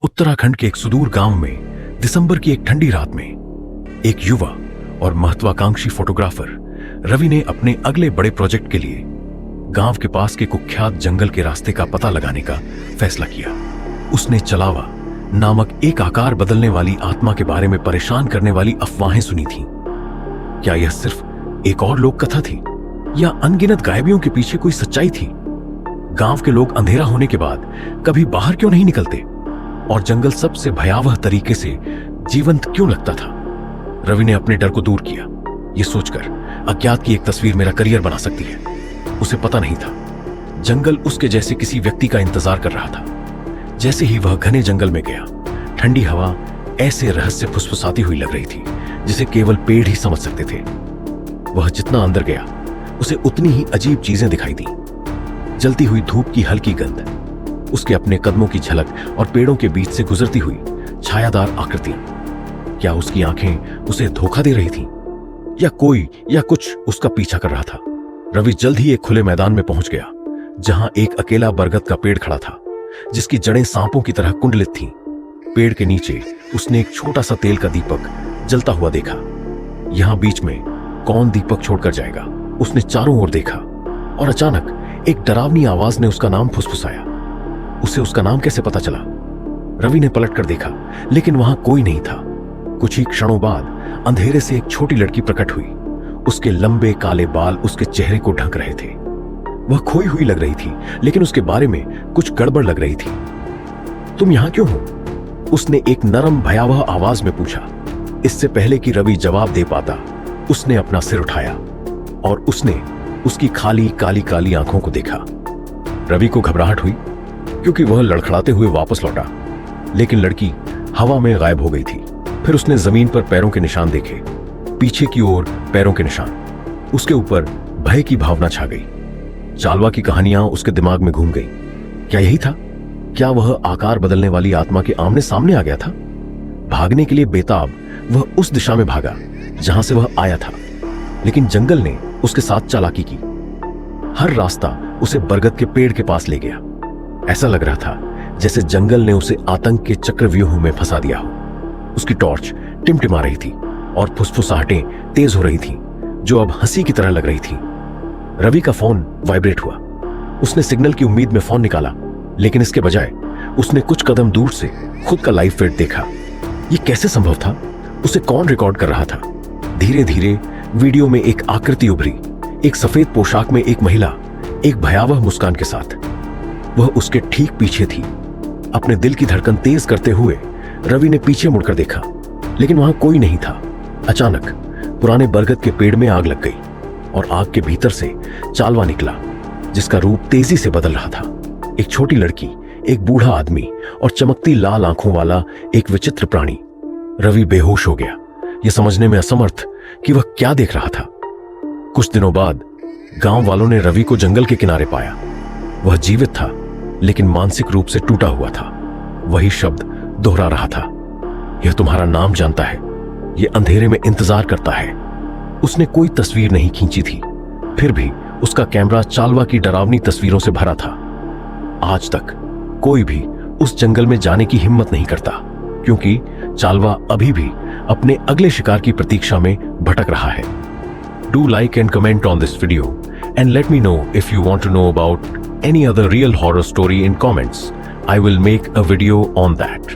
उत्तराखंड के एक सुदूर गांव में दिसंबर की एक ठंडी रात में एक युवा और महत्वाकांक्षी फोटोग्राफर रवि ने अपने अगले बड़े प्रोजेक्ट के लिए गांव के पास के कुख्यात जंगल के रास्ते का पता लगाने का फैसला किया। उसने चलावा नामक एक आकार बदलने वाली आत्मा के बारे में परेशान करने वाली अफवाहें सुनी थीं। क्या यह सिर्फ एक और लोक कथा थी या अनगिनत गायबियों के पीछे कोई सच्चाई थी? गांव के लोग अंधेरा होने के बाद कभी बाहर क्यों नहीं निकलते और जंगल सबसे भयावह तरीके से जीवंत क्यों लगता था? रवि ने अपने डर को दूर किया, यह सोचकर अज्ञात की एक तस्वीर मेरा करियर बना सकती है। उसे पता नहीं था जंगल उसके जैसे किसी व्यक्ति का इंतजार कर रहा था। जैसे ही वह घने जंगल में गया, ठंडी हवा ऐसे रहस्य फुसफुसाती हुई लग रही थी जिसे केवल पेड़ ही समझ सकते थे। वह जितना अंदर गया उसे उतनी ही अजीब चीजें दिखाई दी। जलती हुई धूप की हल्की गंध, उसके अपने कदमों की झलक और पेड़ों के बीच से गुजरती हुई छायादार आकृतियां। क्या उसकी आंखें उसे धोखा दे रही थीं या कोई या कुछ उसका पीछा कर रहा था? रवि जल्द ही एक खुले मैदान में पहुंच गया जहां एक अकेला बरगद का पेड़ खड़ा था जिसकी जड़ें सांपों की तरह कुंडलित थीं। पेड़ के नीचे उसने एक छोटा सा तेल का दीपक जलता हुआ देखा। यहां बीच में कौन दीपक छोड़कर जाएगा? उसने चारों ओर देखा और अचानक एक डरावनी आवाज ने उसका नाम फुसफुसाया। उसे उसका नाम कैसे पता चला? रवि ने पलट कर देखा लेकिन वहां कोई नहीं था। कुछ ही क्षणों बाद अंधेरे से एक छोटी लड़की प्रकट हुई। उसके लंबे काले बाल उसके चेहरे को ढक रहे थे। वह खोई हुई लग रही थी लेकिन उसके बारे में कुछ गड़बड़ लग रही थी। तुम यहां क्यों हो? उसने एक नरम भयावह आवाज में पूछा। इससे पहले कि रवि जवाब दे पाता, उसने अपना सिर उठाया और उसने उसकी खाली काली काली आंखों को देखा। रवि को घबराहट हुई क्योंकि वह लड़खड़ाते हुए वापस लौटा, लेकिन लड़की हवा में गायब हो गई थी। फिर उसने जमीन पर पैरों के निशान देखे, पीछे की ओर पैरों के निशान। उसके ऊपर भय की भावना छा गई। चालवा की कहानियां उसके दिमाग में घूम गई। क्या यही था? क्या वह आकार बदलने वाली आत्मा के आमने सामने आ गया था? भागने के लिए बेताब वह उस दिशा में भागा जहां से वह आया था, लेकिन जंगल ने उसके साथ चालाकी की। हर रास्ता उसे बरगद के पेड़ के पास ले गया। ऐसा लग रहा था जैसे जंगल ने उसे आतंक के चक्रव्यूह में फंसा दिया हो। उसकी टॉर्च टिमटिमा रही थी और फुसफुसाहटें तेज हो रही थीं, जो अब हंसी की तरह लग रही थी। रवि का फोन वाइब्रेट हुआ। उसने सिग्नल की उम्मीद में फोन निकाला, लेकिन इसके बजाय उसने कुछ कदम दूर से खुद का लाइव फीड देखा। यह कैसे संभव था? उसे कौन रिकॉर्ड कर रहा था? धीरे धीरे वीडियो में एक आकृति उभरी, एक सफेद पोशाक में एक महिला, एक भयावह मुस्कान के साथ। वह उसके ठीक पीछे थी। अपने दिल की धड़कन तेज करते हुए रवि ने पीछे मुड़कर देखा, लेकिन वहां कोई नहीं था। अचानक पुराने बरगद के पेड़ में आग लग गई और आग के भीतर से चालवा निकला, जिसका रूप तेजी से बदल रहा था। एक छोटी लड़की, एक बूढ़ा आदमी और चमकती लाल आंखों वाला एक विचित्र प्राणी। रवि बेहोश हो गया, यह समझने में असमर्थ कि वह क्या देख रहा था। कुछ दिनों बाद गांव वालों ने रवि को जंगल के किनारे पाया। वह जीवित था, लेकिन मानसिक रूप से टूटा हुआ था। वही शब्द दोहरा रहा था, यह तुम्हारा नाम जानता है, यह अंधेरे में इंतजार करता है। उसने कोई तस्वीर नहीं खींची थी, फिर भी उसका कैमरा चालवा की डरावनी तस्वीरों से भरा था। आज तक कोई भी उस जंगल में जाने की हिम्मत नहीं करता, क्योंकि चालवा अभी भी अपने अगले शिकार की प्रतीक्षा में भटक रहा है। Do like and comment on this video and let me know if you want to know about any other real horror story in comments. I will make a video on that.